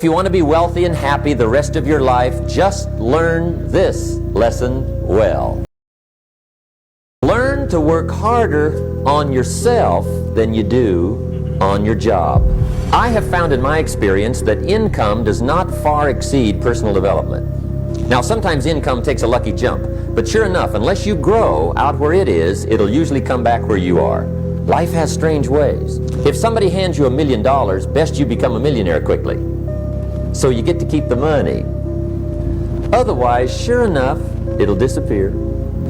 If you want to be wealthy and happy the rest of your life, just learn this lesson well. Learn to work harder on yourself than you do on your job. I have found in my experience that income does not far exceed personal development. Now, sometimes income takes a lucky jump, but sure enough, unless you grow out where it is, it'll usually come back where you are. Life has strange ways. If somebody hands you $1 million, best you become a millionaire quickly, so you get to keep the money. Otherwise, sure enough, it'll disappear.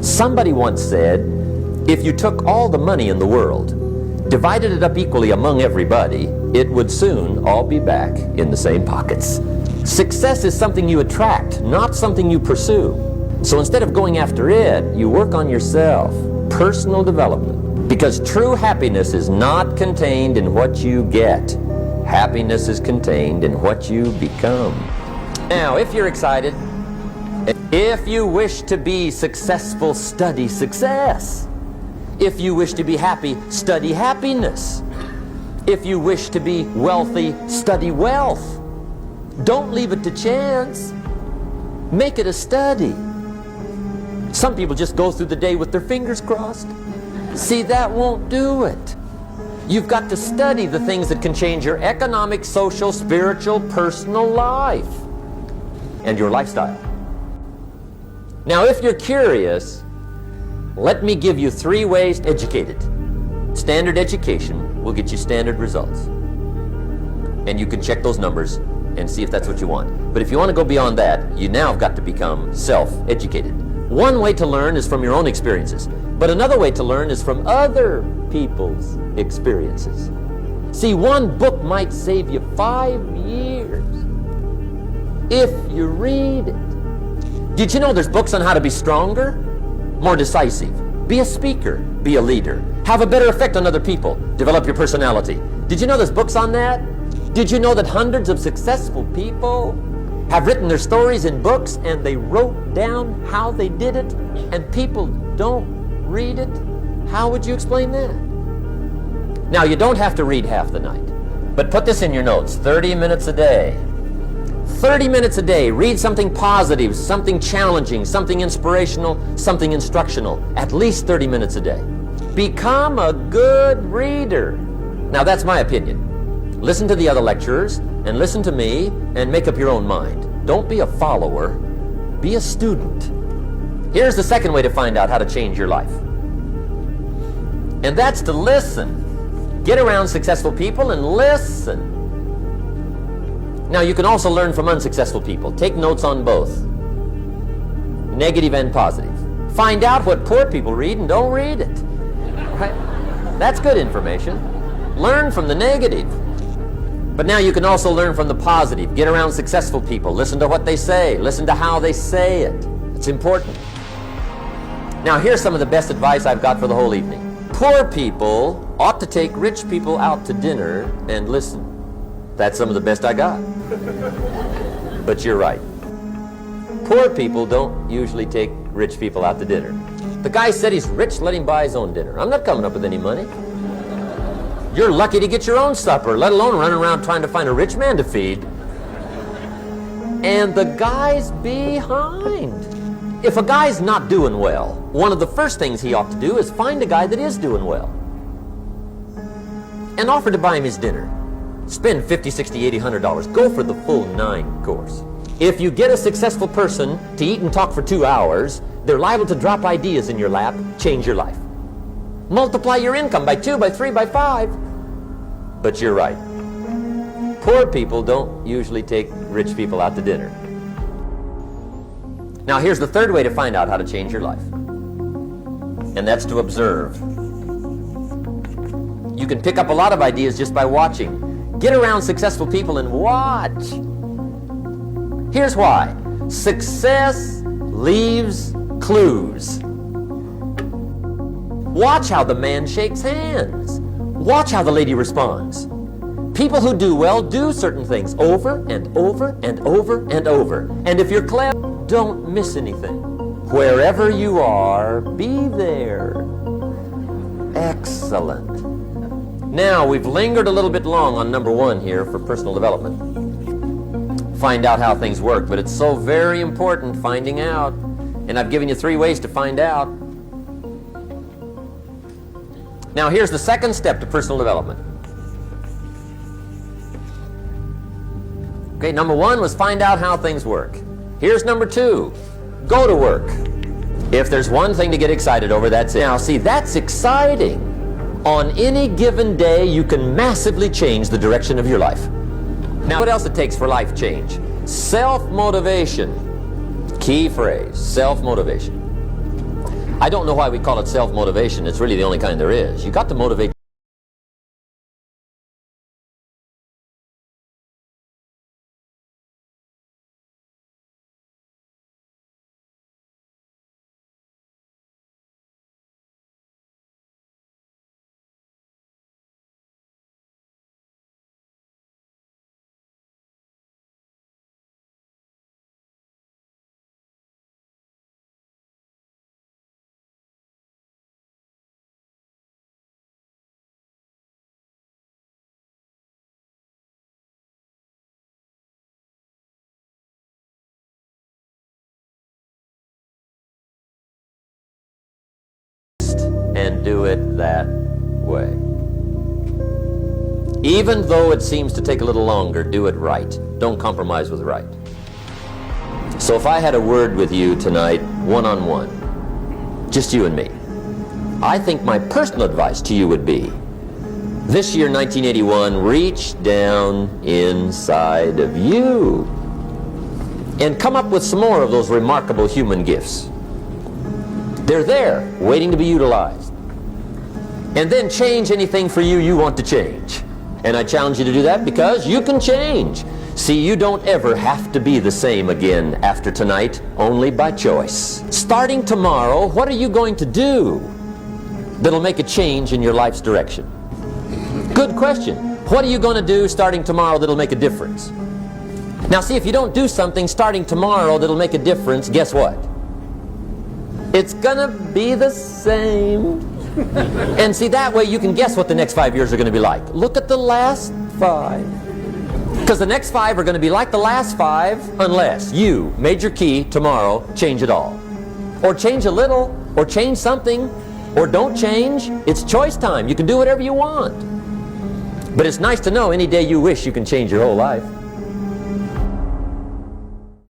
Somebody once said, if you took all the money in the world, divided it up equally among everybody, it would soon all be back in the same pockets. Success is something you attract, not something you pursue. So instead of going after it, you work on yourself. Personal development. Because true happiness is not contained in what you get. Happiness is contained in what you become. Now, if you're excited, if you wish to be successful, study success. If you wish to be happy, study happiness. If you wish to be wealthy, study wealth. Don't leave it to chance. Make it a study. Some people just go through the day with their fingers crossed. See, that won't do it. You've got to study the things that can change your economic, social, spiritual, personal life and your lifestyle. Now, if you're curious, let me give you 3 ways to educate it. Standard education will get you standard results. And you can check those numbers and see if that's what you want. But if you want to go beyond that, you now have got to become self-educated. One way to learn is from your own experiences, but another way to learn is from other people's experiences. See, one book might save you 5 years if you read it. Did you know there's books on how to be stronger, more decisive, be a speaker, be a leader, have a better effect on other people, develop your personality? Did you know there's books on that? Did you know that hundreds of successful people have written their stories in books and they wrote down how they did it, and people don't read it? How would you explain that? Now, you don't have to read half the night, but put this in your notes: 30 minutes a day. 30 minutes a day. Read something positive, something challenging, something inspirational, something instructional. At least 30 minutes a day. Become a good reader. Now, that's my opinion. Listen to the other lecturers and listen to me and make up your own mind. Don't be a follower, be a student. Here's the second way to find out how to change your life. And that's to listen. Get around successful people and listen. Now, you can also learn from unsuccessful people. Take notes on both, negative and positive. Find out what poor people read and don't read it. Right? That's good information. Learn from the negative. But now you can also learn from the positive. Get around successful people. Listen to what they say. Listen to how they say it. It's important. Now, here's some of the best advice I've got for the whole evening. Poor people ought to take rich people out to dinner and listen. That's some of the best I got. But you're right. Poor people don't usually take rich people out to dinner. The guy said he's rich, let him buy his own dinner. I'm not coming up with any money. You're lucky to get your own supper, let alone running around trying to find a rich man to feed. And the guy's behind. If a guy's not doing well, one of the first things he ought to do is find a guy that is doing well and offer to buy him his dinner. Spend $50, $60, $80, $100. Go for the full 9 course. If you get a successful person to eat and talk for 2 hours, they're liable to drop ideas in your lap, change your life. Multiply your income by 2, by 3, by 5. But you're right. Poor people don't usually take rich people out to dinner. Now, here's the third way to find out how to change your life. And that's to observe. You can pick up a lot of ideas just by watching. Get around successful people and watch. Here's why. Success leaves clues. Watch how the man shakes hands. Watch how the lady responds. People who do well do certain things over and over and over and over. And if you're clever, don't miss anything. Wherever you are, be there. Excellent. Now, we've lingered a little bit long on number 1 here for personal development. find out how things work, but it's so very important finding out. And I've given you 3 ways to find out. Now here's the second step to personal development. Okay, number 1 was find out how things work. Here's number 2. Go to work. If there's one thing to get excited over, that's it. Now see, that's exciting. On any given day, you can massively change the direction of your life. Now, what else it takes for life change? Self-motivation. Key phrase, self-motivation. I don't know why we call it self-motivation. It's really the only kind there is. You got to motivate. And do it that way. Even though it seems to take a little longer, do it right. Don't compromise with right. So if I had a word with you tonight, one-on-one, just you and me, I think my personal advice to you would be, this year, 1981, reach down inside of you and come up with some more of those remarkable human gifts. They're there, waiting to be utilized. And then change anything for you want to change. And I challenge you to do that because you can change. See, you don't ever have to be the same again after tonight, only by choice. Starting tomorrow, what are you going to do that'll make a change in your life's direction? Good question. What are you going to do starting tomorrow that'll make a difference? Now see, if you don't do something starting tomorrow that'll make a difference, guess what? It's gonna be the same. And see, that way you can guess what the next 5 years are going to be like. Look at the last 5. Because the next 5 are going to be like the last 5 unless you, major key, tomorrow, change it all. Or change a little, or change something, or don't change. It's choice time. You can do whatever you want. But it's nice to know any day you wish you can change your whole life.